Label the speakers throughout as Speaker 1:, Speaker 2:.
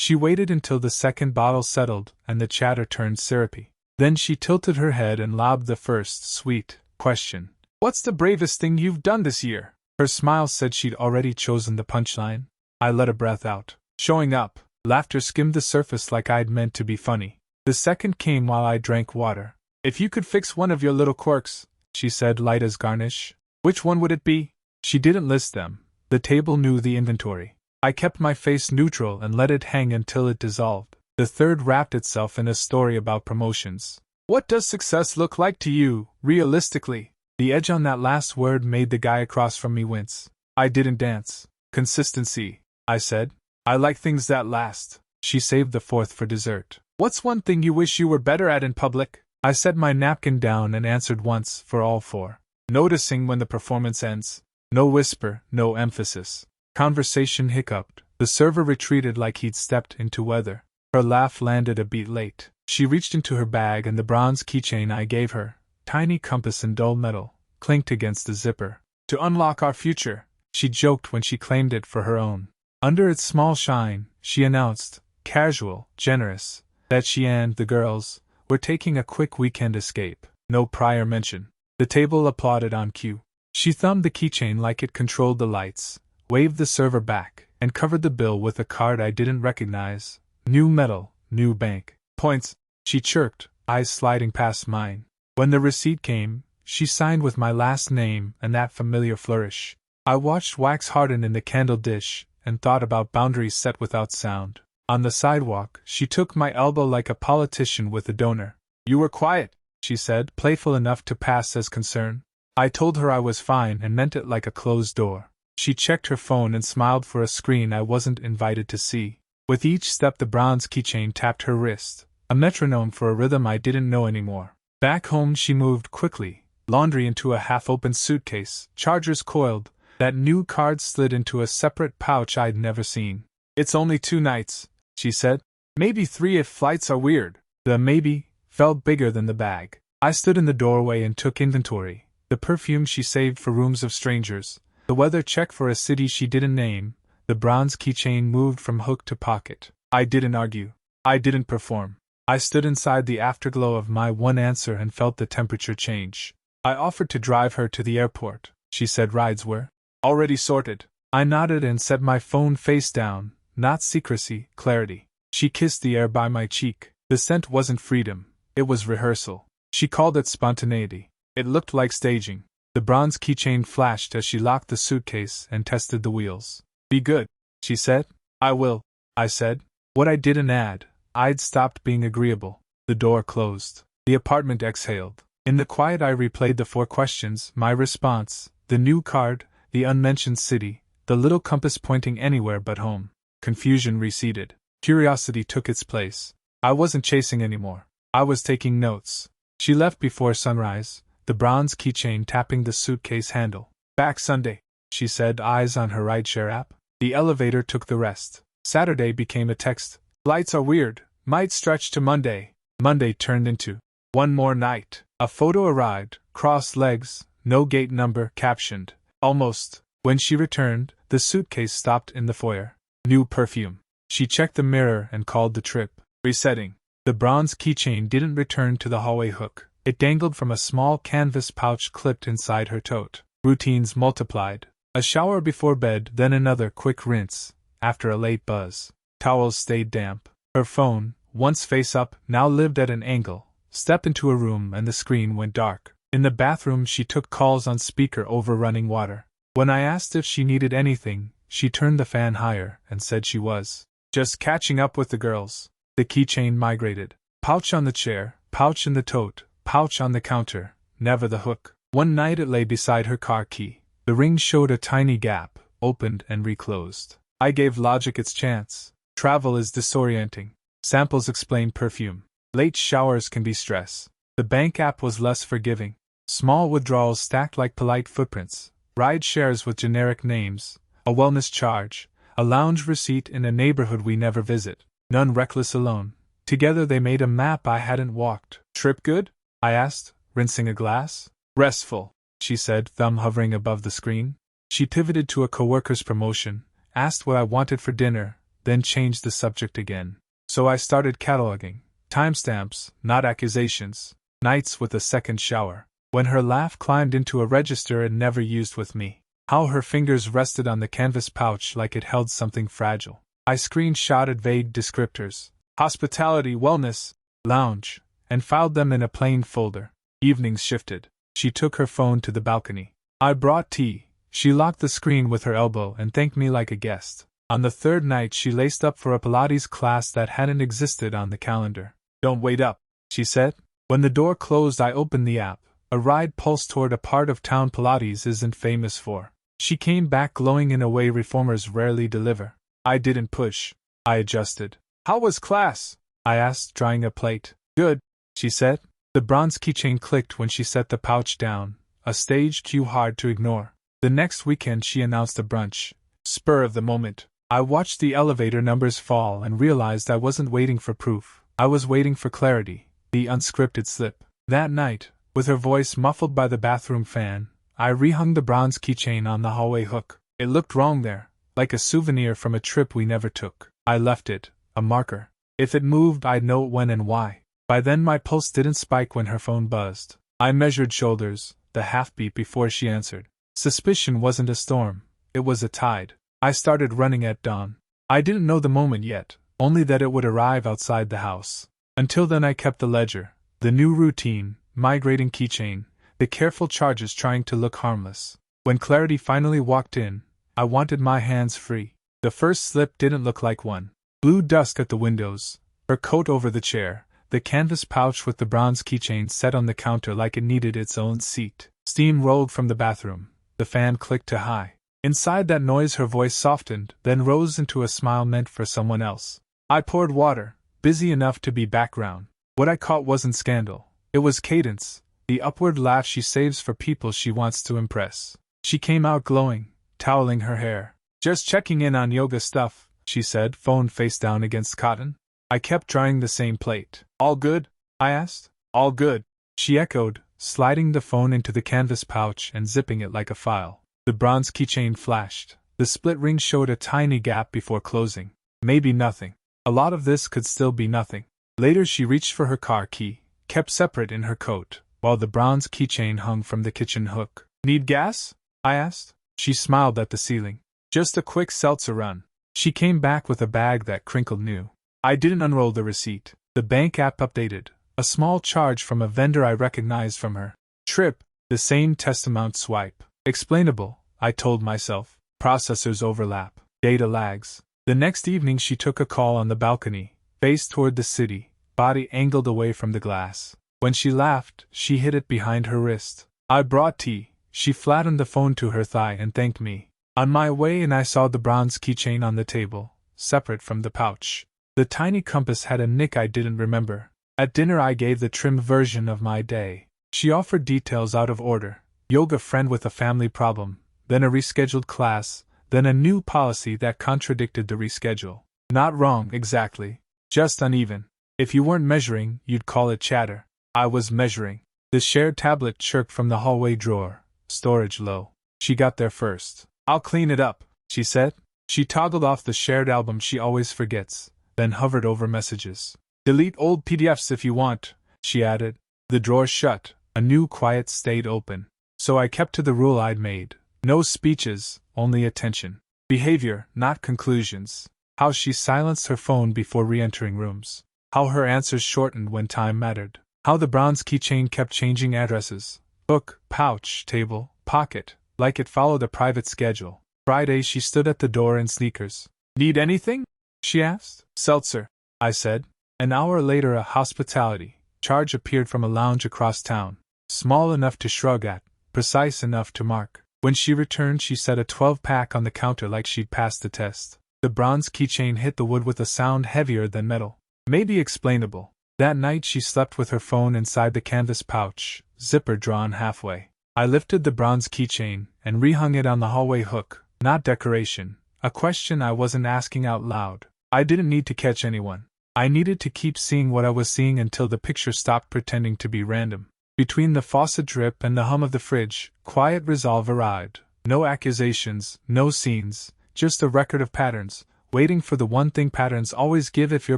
Speaker 1: She waited until the second bottle settled and the chatter turned syrupy. Then she tilted her head and lobbed the first sweet question. "What's the bravest thing you've done this year?" Her smile said she'd already chosen the punchline. I let a breath out. "Showing up." Laughter skimmed the surface like I'd meant to be funny. The second came while I drank water. "If you could fix one of your little quirks," she said, light as garnish, "which one would it be?" She didn't list them. The table knew the inventory. I kept my face neutral and let it hang until it dissolved. The third wrapped itself in a story about promotions. "What does success look like to you, realistically?" The edge on that last word made the guy across from me wince. I didn't dance. "Consistency," I said. "I like things that last." She saved the fourth for dessert. "What's one thing you wish you were better at in public?" I set my napkin down and answered once for all four. "Noticing when the performance ends." No whisper, no emphasis. Conversation hiccuped. The server retreated like he'd stepped into weather. Her laugh landed a beat late. She reached into her bag and the bronze keychain I gave her, tiny compass in dull metal, clinked against the zipper. "To unlock our future," she joked when she claimed it for her own. Under its small shine, she announced, casual, generous, that she and the girls were taking a quick weekend escape. No prior mention. The table applauded on cue. She thumbed the keychain like it controlled the lights, waved the server back, and covered the bill with a card I didn't recognize. "New metal, new bank. Points," she chirped, eyes sliding past mine. When the receipt came, she signed with my last name and that familiar flourish. I watched wax harden in the candle dish and thought about boundaries set without sound. On the sidewalk, she took my elbow like a politician with a donor. "You were quiet," she said, playful enough to pass as concern. I told her I was fine and meant it like a closed door. She checked her phone and smiled for a screen I wasn't invited to see. With each step the bronze keychain tapped her wrist, a metronome for a rhythm I didn't know anymore. Back home she moved quickly, laundry into a half-open suitcase, chargers coiled, that new card slid into a separate pouch I'd never seen. "It's only 2 nights," she said. "Maybe 3 if flights are weird." The maybe felt bigger than the bag. I stood in the doorway and took inventory. The perfume she saved for rooms of strangers, the weather check for a city she didn't name. The bronze keychain moved from hook to pocket. I didn't argue. I didn't perform. I stood inside the afterglow of my one answer and felt the temperature change. I offered to drive her to the airport. She said rides were already sorted. I nodded and set my phone face down. Not secrecy, clarity. She kissed the air by my cheek. The scent wasn't freedom. It was rehearsal. She called it spontaneity. It looked like staging. The bronze keychain flashed as she locked the suitcase and tested the wheels. "Be good," she said. "I will," I said. What I didn't add, I'd stopped being agreeable. The door closed. The apartment exhaled. In the quiet I replayed the 4 questions, my response, the new card, the unmentioned city, the little compass pointing anywhere but home. Confusion receded. Curiosity took its place. I wasn't chasing anymore. I was taking notes. She left before sunrise, the bronze keychain tapping the suitcase handle. "Back Sunday," she said, eyes on her rideshare app. The elevator took the rest. Saturday became a text. "Flights are weird, might stretch to Monday." Monday turned into "one more night." A photo arrived, crossed legs, no gate number, captioned, "almost." When she returned, the suitcase stopped in the foyer. New perfume. She checked the mirror and called the trip. Resetting. The bronze keychain didn't return to the hallway hook. It dangled from a small canvas pouch clipped inside her tote. Routines multiplied. A shower before bed, then another quick rinse, after a late buzz. Towels stayed damp. Her phone, once face up, now lived at an angle. Step into a room and the screen went dark. In the bathroom she took calls on speaker over running water. When I asked if she needed anything, she turned the fan higher and said she was just catching up with the girls. The keychain migrated. Pouch on the chair, pouch in the tote, pouch on the counter, never the hook. One night it lay beside her car key. The ring showed a tiny gap, opened and reclosed. I gave logic its chance. Travel is disorienting. Samples explain perfume. Late showers can be stress. The bank app was less forgiving. Small withdrawals stacked like polite footprints. Ride shares with generic names. A wellness charge. A lounge receipt in a neighborhood we never visit. None reckless alone. Together they made a map I hadn't walked. "Trip good?" I asked, rinsing a glass. "Restful," she said, thumb hovering above the screen. She pivoted to a coworker's promotion, asked what I wanted for dinner, then changed the subject again. So I started cataloging. Timestamps, not accusations. Nights with a second shower. When her laugh climbed into a register it never used with me. How her fingers rested on the canvas pouch like it held something fragile. I screenshotted vague descriptors. Hospitality, wellness, lounge, and filed them in a plain folder. Evenings shifted. She took her phone to the balcony. I brought tea. She locked the screen with her elbow and thanked me like a guest. On the third night she laced up for a Pilates class that hadn't existed on the calendar. Don't wait up, she said. When the door closed I opened the app. A ride pulsed toward a part of town Pilates isn't famous for. She came back glowing in a way reformers rarely deliver. I didn't push. I adjusted. How was class? I asked, drying a plate. Good, she said. The bronze keychain clicked when she set the pouch down, a stage cue hard to ignore. The next weekend she announced a brunch. Spur of the moment. I watched the elevator numbers fall and realized I wasn't waiting for proof. I was waiting for clarity, the unscripted slip. That night, with her voice muffled by the bathroom fan, I rehung the bronze keychain on the hallway hook. It looked wrong there, like a souvenir from a trip we never took. I left it, a marker. If it moved I'd know when and why. By then my pulse didn't spike when her phone buzzed. I measured shoulders, the half-beat before she answered. Suspicion wasn't a storm, it was a tide. I started running at dawn. I didn't know the moment yet, only that it would arrive outside the house. Until then I kept the ledger, the new routine, migrating keychain, the careful charges trying to look harmless. When clarity finally walked in, I wanted my hands free. The first slip didn't look like one. Blue dusk at the windows, her coat over the chair, the canvas pouch with the bronze keychain set on the counter like it needed its own seat. Steam rolled from the bathroom. The fan clicked to high. Inside that noise her voice softened, then rose into a smile meant for someone else. I poured water, busy enough to be background. What I caught wasn't scandal. It was cadence, the upward laugh she saves for people she wants to impress. She came out glowing, toweling her hair. Just checking in on yoga stuff, she said, phone face down against cotton. I kept drying the same plate. All good? I asked. All good, she echoed, sliding the phone into the canvas pouch and zipping it like a file. The bronze keychain flashed. The split ring showed a tiny gap before closing. Maybe nothing. A lot of this could still be nothing. Later she reached for her car key, kept separate in her coat, while the bronze keychain hung from the kitchen hook. Need gas? I asked. She smiled at the ceiling. Just a quick seltzer run. She came back with a bag that crinkled new. I didn't unroll the receipt. The bank app updated. A small charge from a vendor I recognized from her trip, the same test amount swipe. Explainable, I told myself. Processors overlap. Data lags. The next evening she took a call on the balcony, face toward the city, body angled away from the glass. When she laughed, she hid it behind her wrist. I brought tea. She flattened the phone to her thigh and thanked me. On my way in I saw the bronze keychain on the table, separate from the pouch. The tiny compass had a nick I didn't remember. At dinner I gave the trimmed version of my day. She offered details out of order. Yoga friend with a family problem, then a rescheduled class, then a new policy that contradicted the reschedule. Not wrong, exactly. Just uneven. If you weren't measuring, you'd call it chatter. I was measuring. The shared tablet chirped from the hallway drawer. Storage low. She got there first. I'll clean it up, she said. She toggled off the shared album she always forgets, then hovered over messages. Delete old PDFs if you want, she added. The drawer shut. A new quiet stayed open. So I kept to the rule I'd made. No speeches, only attention. Behavior, not conclusions. How she silenced her phone before re-entering rooms. How her answers shortened when time mattered. How the bronze keychain kept changing addresses. Book, pouch, table, pocket, like it followed a private schedule. Friday she stood at the door in sneakers. Need anything? She asked. Seltzer, I said. An hour later a hospitality charge appeared from a lounge across town. Small enough to shrug at, precise enough to mark. When she returned she set a 12-pack on the counter like she'd passed the test. The bronze keychain hit the wood with a sound heavier than metal. Maybe explainable. That night she slept with her phone inside the canvas pouch, zipper drawn halfway. I lifted the bronze keychain and rehung it on the hallway hook. Not decoration. A question I wasn't asking out loud. I didn't need to catch anyone. I needed to keep seeing what I was seeing until the picture stopped pretending to be random. Between the faucet drip and the hum of the fridge, quiet resolve arrived. No accusations, no scenes, just a record of patterns, waiting for the one thing patterns always give if you're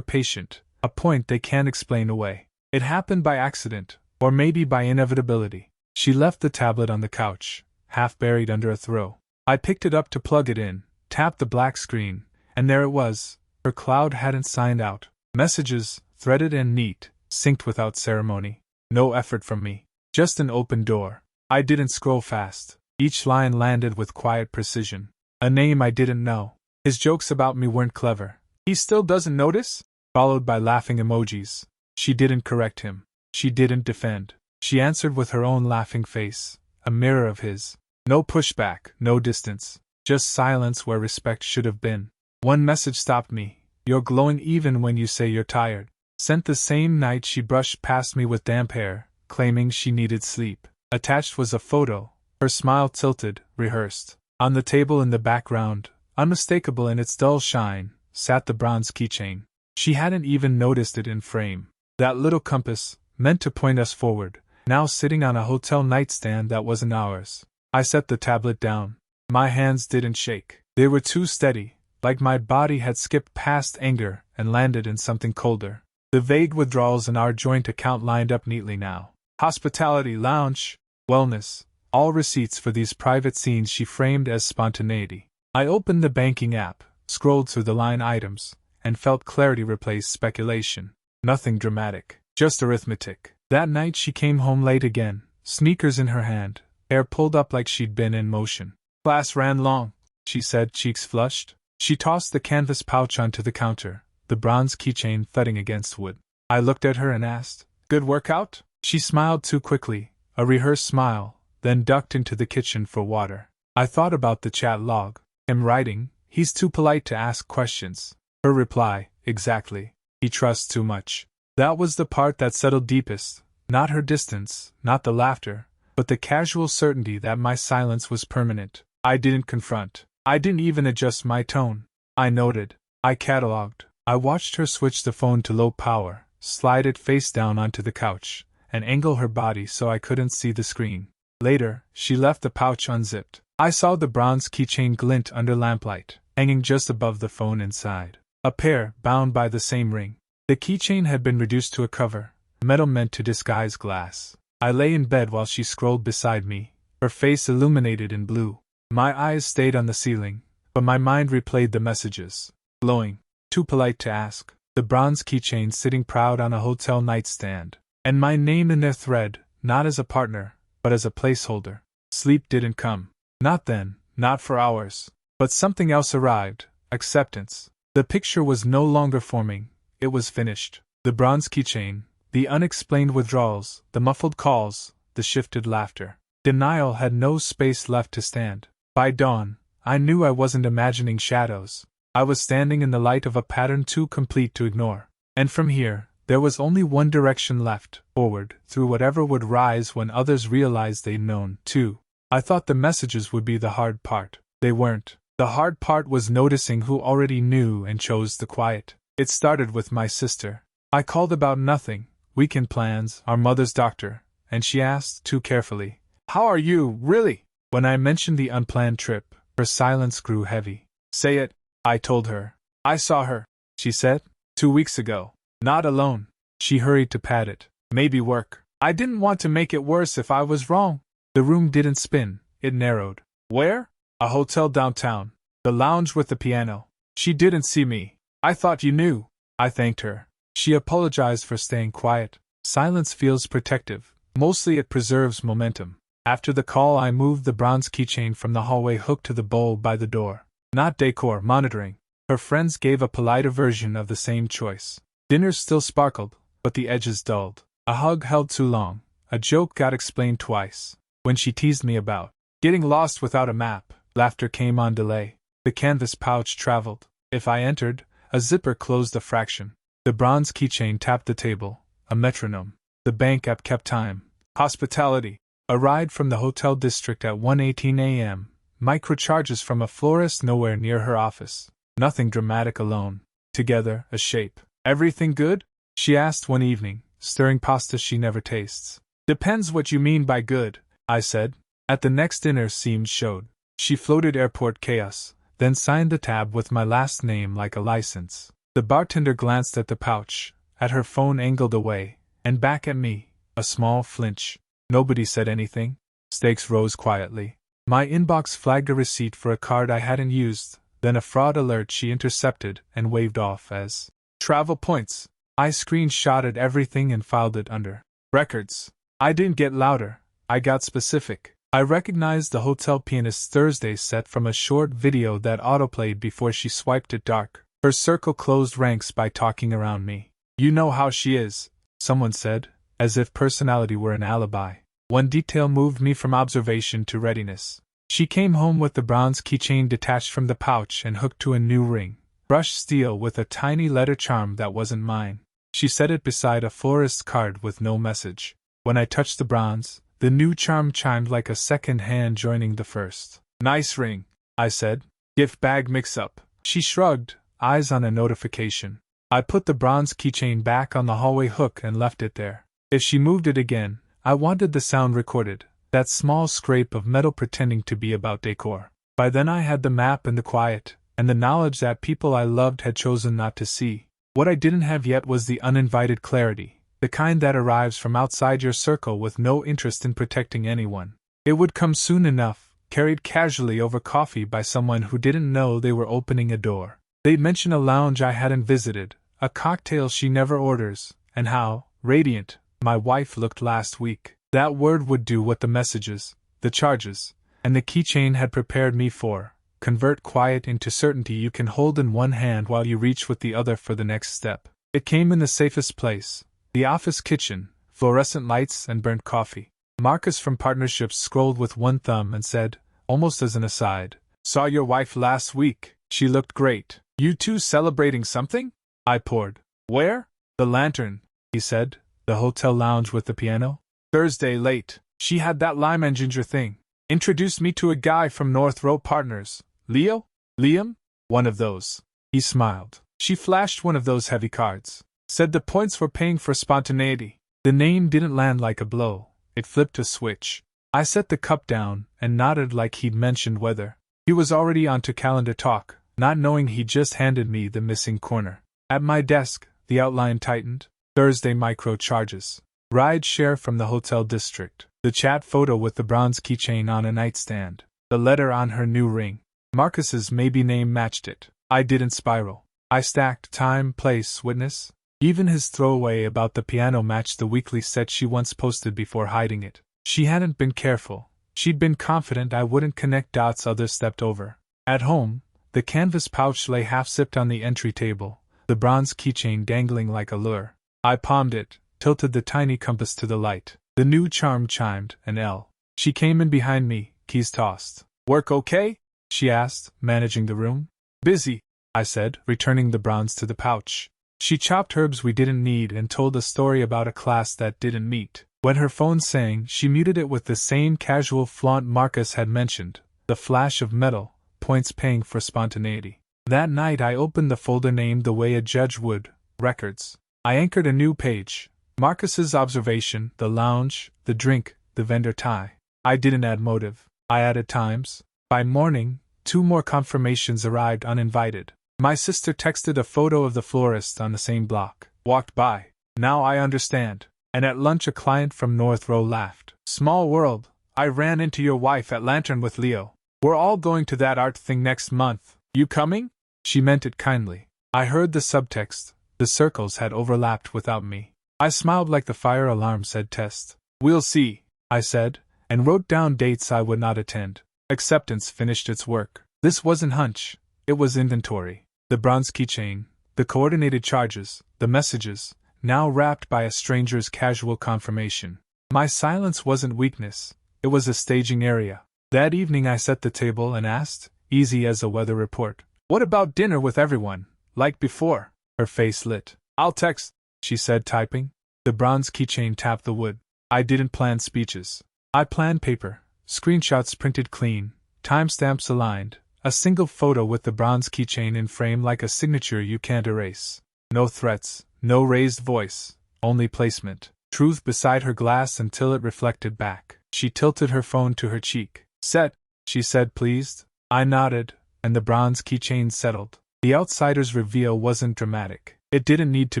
Speaker 1: patient, a point they can't explain away. It happened by accident, or maybe by inevitability. She left the tablet on the couch, half buried under a throw. I picked it up to plug it in, tapped the black screen, and there it was. Her cloud hadn't signed out. Messages, threaded and neat, synced without ceremony. No effort from me. Just an open door. I didn't scroll fast. Each line landed with quiet precision. A name I didn't know. His jokes about me weren't clever. He still doesn't notice? Followed by laughing emojis. She didn't correct him. She didn't defend. She answered with her own laughing face, a mirror of his. No pushback, no distance. Just silence where respect should have been. One message stopped me. You're glowing even when you say you're tired. Sent the same night she brushed past me with damp hair, claiming she needed sleep. Attached was a photo, her smile tilted, rehearsed. On the table in the background, unmistakable in its dull shine, sat the bronze keychain. She hadn't even noticed it in frame. That little compass, meant to point us forward, now sitting on a hotel nightstand that wasn't ours. I set the tablet down. My hands didn't shake. They were too steady, like my body had skipped past anger and landed in something colder. The vague withdrawals in our joint account lined up neatly now. Hospitality, lounge, wellness, all receipts for these private scenes she framed as spontaneity. I opened the banking app, scrolled through the line items, and felt clarity replace speculation. Nothing dramatic, just arithmetic. That night she came home late again, sneakers in her hand, hair pulled up like she'd been in motion. Class ran long, she said, cheeks flushed. She tossed the canvas pouch onto the counter, the bronze keychain thudding against wood. I looked at her and asked, "Good workout?" She smiled too quickly, a rehearsed smile, then ducked into the kitchen for water. I thought about the chat log. Him writing, "He's too polite to ask questions." Her reply, "Exactly. He trusts too much." That was the part that settled deepest, not her distance, not the laughter, but the casual certainty that my silence was permanent. I didn't confront. I didn't even adjust my tone. I noted. I catalogued. I watched her switch the phone to low power, slide it face down onto the couch, and angle her body so I couldn't see the screen. Later, she left the pouch unzipped. I saw the bronze keychain glint under lamplight, hanging just above the phone inside. A pair, bound by the same ring. The keychain had been reduced to a cover, metal meant to disguise glass. I lay in bed while she scrolled beside me, her face illuminated in blue. My eyes stayed on the ceiling, but my mind replayed the messages. Glowing. Too polite to ask. The bronze keychain sitting proud on a hotel nightstand. And my name in their thread, not as a partner, but as a placeholder. Sleep didn't come. Not then, not for hours. But something else arrived. Acceptance. The picture was no longer forming. It was finished. The bronze keychain, the unexplained withdrawals, the muffled calls, the shifted laughter. Denial had no space left to stand. By dawn, I knew I wasn't imagining shadows. I was standing in the light of a pattern too complete to ignore. And from here, there was only one direction left, forward, through whatever would rise when others realized they'd known, too. I thought the messages would be the hard part. They weren't. The hard part was noticing who already knew and chose the quiet. It started with my sister. I called about nothing, weekend plans, our mother's doctor, and she asked, too carefully, "How are you, really?" When I mentioned the unplanned trip, her silence grew heavy. "Say it," I told her. "I saw her," she said, 2 weeks ago. "Not alone." She hurried to pat it. "Maybe work." I didn't want to make it worse if I was wrong. The room didn't spin, it narrowed. "Where?" "A hotel downtown. The lounge with the piano." She didn't see me. "I thought you knew." I thanked her. She apologized for staying quiet. Silence feels protective. Mostly it preserves momentum. After the call, I moved the bronze keychain from the hallway hooked to the bowl by the door. Not decor, monitoring. Her friends gave a politer version of the same choice. Dinners still sparkled, but the edges dulled. A hug held too long. A joke got explained twice. When she teased me about getting lost without a map, laughter came on delay. The canvas pouch traveled. If I entered, a zipper closed a fraction. The bronze keychain tapped the table, a metronome. The bank app kept time. Hospitality. A ride from the hotel district at 1:18 a.m. Micro-charges from a florist nowhere near her office. Nothing dramatic alone. Together, a shape. "Everything good?" she asked one evening, stirring pasta she never tastes. "Depends what you mean by good," I said. At the next dinner, seemed showed. She floated airport chaos, then signed the tab with my last name like a license. The bartender glanced at the pouch, at her phone angled away, and back at me, a small flinch. Nobody said anything. Stakes rose quietly. My inbox flagged a receipt for a card I hadn't used, then a fraud alert she intercepted and waved off as travel points. I screenshotted everything and filed it under records. I didn't get louder, I got specific. I recognized the hotel pianist's Thursday set from a short video that autoplayed before she swiped it dark. Her circle closed ranks by talking around me. You know how she is, someone said, as if personality were an alibi. One detail moved me from observation to readiness. She came home with the bronze keychain detached from the pouch and hooked to a new ring, brushed steel with a tiny letter charm that wasn't mine. She set it beside a florist's card with no message. When I touched the bronze, the new charm chimed like a second hand joining the first. Nice ring, I said. Gift bag mix-up. She shrugged, eyes on a notification. I put the bronze keychain back on the hallway hook and left it there. If she moved it again, I wanted the sound recorded, that small scrape of metal pretending to be about decor. By then I had the map and the quiet, and the knowledge that people I loved had chosen not to see. What I didn't have yet was the uninvited clarity, the kind that arrives from outside your circle with no interest in protecting anyone. It would come soon enough, carried casually over coffee by someone who didn't know they were opening a door. They'd mention a lounge I hadn't visited, a cocktail she never orders, and how, radiant, my wife looked last week. That word would do what the messages, the charges, and the keychain had prepared me for. Convert quiet into certainty you can hold in one hand while you reach with the other for the next step. It came in the safest place, the office kitchen, fluorescent lights and burnt coffee. Marcus from Partnerships scrolled with one thumb and said, almost as an aside, "Saw your wife last week. She looked great. You two celebrating something?" I poured. "Where?" "The Lantern," he said. "The hotel lounge with the piano. Thursday late. She had that lime and ginger thing. Introduced me to a guy from North Row Partners. Leo? Liam? One of those." He smiled. "She flashed one of those heavy cards. Said the points were paying for spontaneity." The name didn't land like a blow. It flipped a switch. I set the cup down and nodded like he'd mentioned weather. He was already on to calendar talk, not knowing he just handed me the missing corner. At my desk, the outline tightened. Thursday micro charges. Ride share from the hotel district. The chat photo with the bronze keychain on a nightstand. The letter on her new ring. Marcus's maybe name matched it. I didn't spiral. I stacked time, place, witness. Even his throwaway about the piano matched the weekly set she once posted before hiding it. She hadn't been careful. She'd been confident I wouldn't connect dots others stepped over. At home, the canvas pouch lay half-zipped on the entry table, the bronze keychain dangling like a lure. I palmed it, tilted the tiny compass to the light. The new charm chimed, an L. She came in behind me, keys tossed. "Work okay?" she asked, managing the room. "Busy," I said, returning the bronze to the pouch. She chopped herbs we didn't need and told a story about a class that didn't meet. When her phone sang, she muted it with the same casual flaunt Marcus had mentioned, the flash of metal, points paying for spontaneity. That night I opened the folder named the way a judge would, records. I anchored a new page. Marcus's observation, the lounge, the drink, the vendor tie. I didn't add motive. I added times. By morning, 2 more confirmations arrived uninvited. My sister texted a photo of the florist on the same block. Walked by. Now I understand. And at lunch a client from North Row laughed. "Small world. I ran into your wife at Lantern with Leo. We're all going to that art thing next month. You coming?" She meant it kindly. I heard the subtext. The circles had overlapped without me. I smiled like the fire alarm said test. "We'll see," I said, and wrote down dates I would not attend. Acceptance finished its work. This wasn't hunch. It was inventory. The bronze keychain, the coordinated charges, the messages, now wrapped by a stranger's casual confirmation. My silence wasn't weakness. It was a staging area. That evening I set the table and asked, easy as a weather report, "What about dinner with everyone, like before?" Her face lit. "I'll text," she said, typing. The bronze keychain tapped the wood. I didn't plan speeches. I planned paper, screenshots printed clean, timestamps aligned, a single photo with the bronze keychain in frame like a signature you can't erase. No threats, no raised voice, only placement. Truth beside her glass until it reflected back. She tilted her phone to her cheek. "Set," she said, pleased. I nodded, and the bronze keychain settled. The outsider's reveal wasn't dramatic. It didn't need to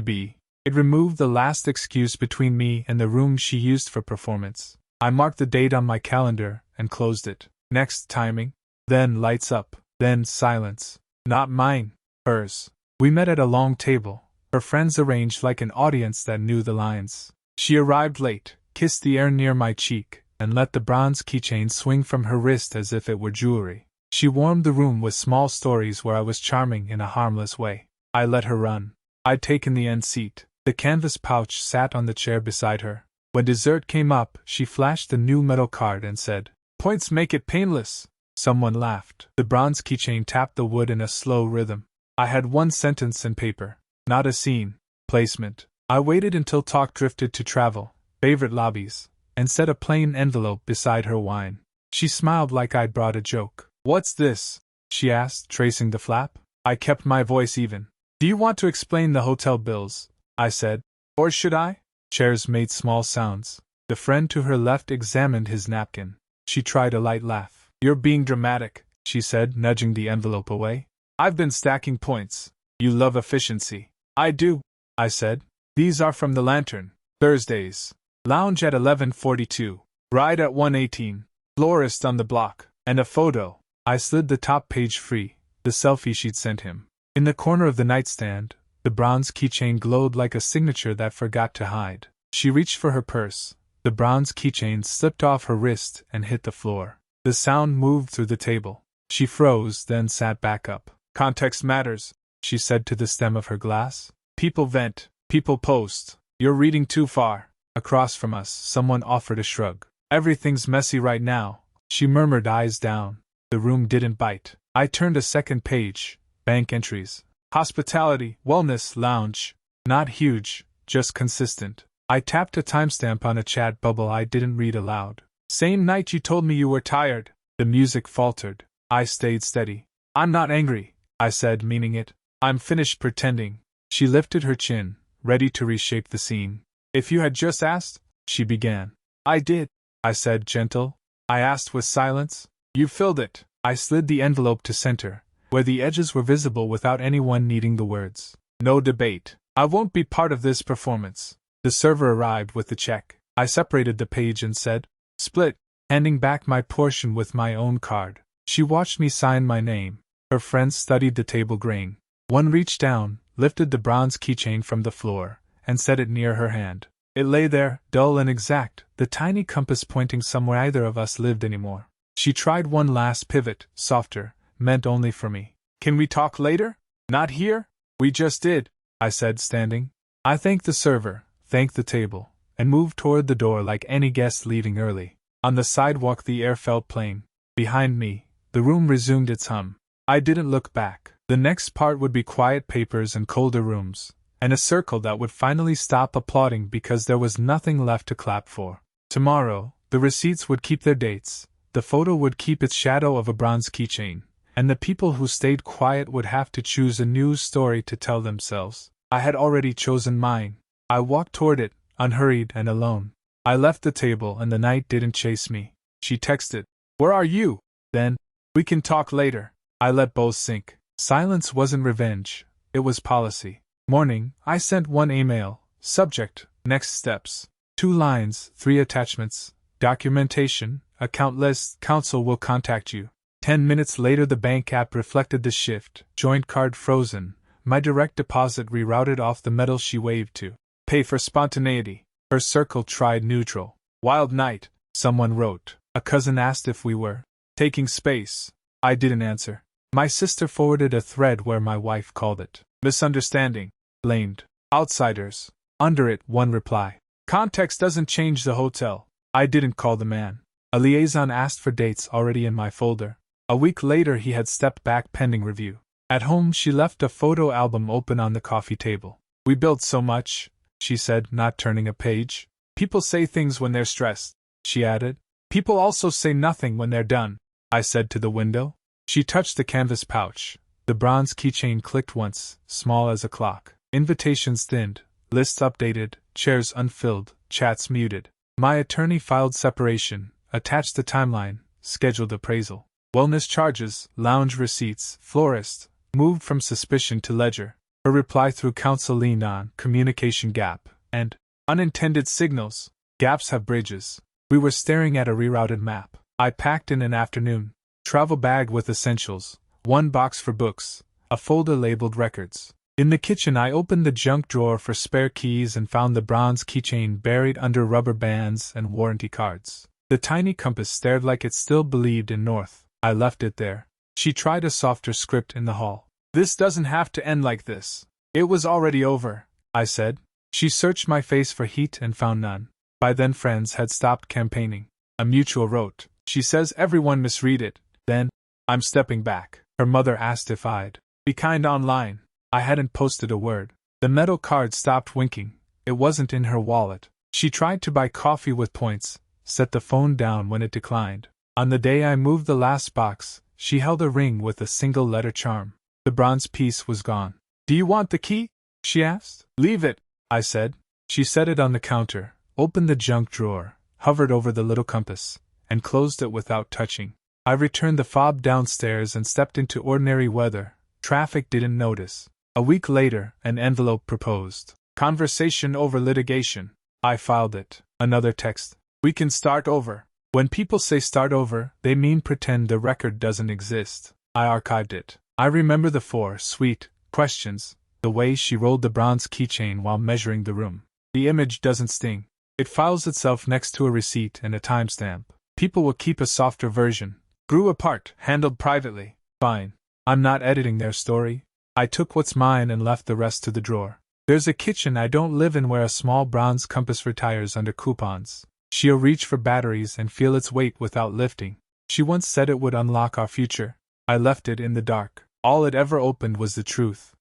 Speaker 1: be. It removed the last excuse between me and the room she used for performance. I marked the date on my calendar and closed it. Next timing. Then lights up. Then silence. Not mine. Hers. We met at a long table, her friends arranged like an audience that knew the lines. She arrived late, kissed the air near my cheek, and let the bronze keychain swing from her wrist as if it were jewelry. She warmed the room with small stories where I was charming in a harmless way. I let her run. I'd taken the end seat. The canvas pouch sat on the chair beside her. When dessert came up, she flashed the new metal card and said, "Points make it painless." Someone laughed. The bronze keychain tapped the wood in a slow rhythm. I had one sentence in paper. Not a scene. Placement. I waited until talk drifted to travel, favorite lobbies, and set a plain envelope beside her wine. She smiled like I'd brought a joke. "What's this?" she asked, tracing the flap. I kept my voice even. "Do you want to explain the hotel bills?" I said. "Or should I?" Chairs made small sounds. The friend to her left examined his napkin. She tried a light laugh. "You're being dramatic," she said, nudging the envelope away. "I've been stacking points. You love efficiency." "I do," I said. "These are from the Lantern. Thursdays. Lounge at 11:42. Ride at 1:18. Florist on the block. And a photo." I slid the top page free, the selfie she'd sent him. In the corner of the nightstand, the bronze keychain glowed like a signature that forgot to hide. She reached for her purse. The bronze keychain slipped off her wrist and hit the floor. The sound moved through the table. She froze, then sat back up. "Context matters," she said to the stem of her glass. "People vent, people post. You're reading too far." Across from us, someone offered a shrug. "Everything's messy right now," she murmured, eyes down. The room didn't bite. I turned a second page. Bank entries. Hospitality, wellness, lounge. Not huge, just consistent. I tapped a timestamp on a chat bubble I didn't read aloud. "Same night you told me you were tired." The music faltered. I stayed steady. "I'm not angry," I said, meaning it. "I'm finished pretending." She lifted her chin, ready to reshape the scene. "If you had just asked," she began. "I did," I said, gentle. "I asked with silence. You filled it." I slid the envelope to center, where the edges were visible without anyone needing the words. "No debate. I won't be part of this performance." The server arrived with the check. I separated the page and said, "Split," handing back my portion with my own card. She watched me sign my name. Her friends studied the table grain. One reached down, lifted the bronze keychain from the floor, and set it near her hand. It lay there, dull and exact, the tiny compass pointing somewhere either of us lived anymore. She tried one last pivot, softer, meant only for me. "Can we talk later?" "Not here." "We just did," I said, standing. I thanked the server, thanked the table, and moved toward the door like any guest leaving early. On the sidewalk the air felt plain. Behind me, the room resumed its hum. I didn't look back. The next part would be quiet papers and colder rooms, and a circle that would finally stop applauding because there was nothing left to clap for. Tomorrow, the receipts would keep their dates, the photo would keep its shadow of a bronze keychain, and the people who stayed quiet would have to choose a new story to tell themselves. I had already chosen mine. I walked toward it, unhurried and alone. I left the table and the night didn't chase me. She texted, "Where are you?" Then, "We can talk later." I let both sink. Silence wasn't revenge, it was policy. Morning, I sent one email. Subject, next steps. 2 lines, 3 attachments. Documentation, account list, counsel will contact you. 10 minutes later the bank app reflected the shift. Joint card frozen. My direct deposit rerouted off the metal she waved to. Pay for spontaneity. Her circle tried neutral. Wild night, someone wrote. A cousin asked if we were taking space. I didn't answer. My sister forwarded a thread where my wife called it misunderstanding. Blamed. Outsiders. Under it, one reply. Context doesn't change the hotel. I didn't call the man. A liaison asked for dates already in my folder. A week later he had stepped back pending review. At home she left a photo album open on the coffee table. "We built so much," she said, not turning a page. "People say things when they're stressed," she added. "People also say nothing when they're done," I said to the window. She touched the canvas pouch. The bronze keychain clicked once, small as a clock. Invitations thinned, lists updated, chairs unfilled, chats muted. My attorney filed separation, attached the timeline, scheduled appraisal. Wellness charges, lounge receipts, florist, moved from suspicion to ledger. Her reply through counsel leaned on communication gap and unintended signals. Gaps have bridges. We were staring at a rerouted map. I packed in an afternoon travel bag with essentials, one box for books, a folder labeled records. In the kitchen, I opened the junk drawer for spare keys and found the bronze keychain buried under rubber bands and warranty cards. The tiny compass stared like it still believed in north. I left it there. She tried a softer script in the hall. This doesn't have to end like this. It was already over, I said. She searched my face for heat and found none. By then friends had stopped campaigning. A mutual wrote, "She says everyone misread it." Then, "I'm stepping back." Her mother asked if I'd be kind online. I hadn't posted a word. The metal card stopped winking. It wasn't in her wallet. She tried to buy coffee with points, set the phone down when it declined. On the day I moved the last box, she held a ring with a single letter charm. The bronze piece was gone. "Do you want the key?" she asked. "Leave it," I said. She set it on the counter, opened the junk drawer, hovered over the little compass, and closed it without touching. I returned the fob downstairs and stepped into ordinary weather. Traffic didn't notice. A week later, an envelope proposed. Conversation over litigation. I filed it. Another text. "We can start over." When people say start over, they mean pretend the record doesn't exist. I archived it. I remember the 4 sweet questions, the way she rolled the bronze keychain while measuring the room. The image doesn't sting. It files itself next to a receipt and a timestamp. People will keep a softer version. Grew apart, handled privately. Fine. I'm not editing their story. I took what's mine and left the rest to the drawer. There's a kitchen I don't live in where a small bronze compass retires under coupons. She'll reach for batteries and feel its weight without lifting. She once said it would unlock our future. I left it in the dark. All it ever opened was the truth.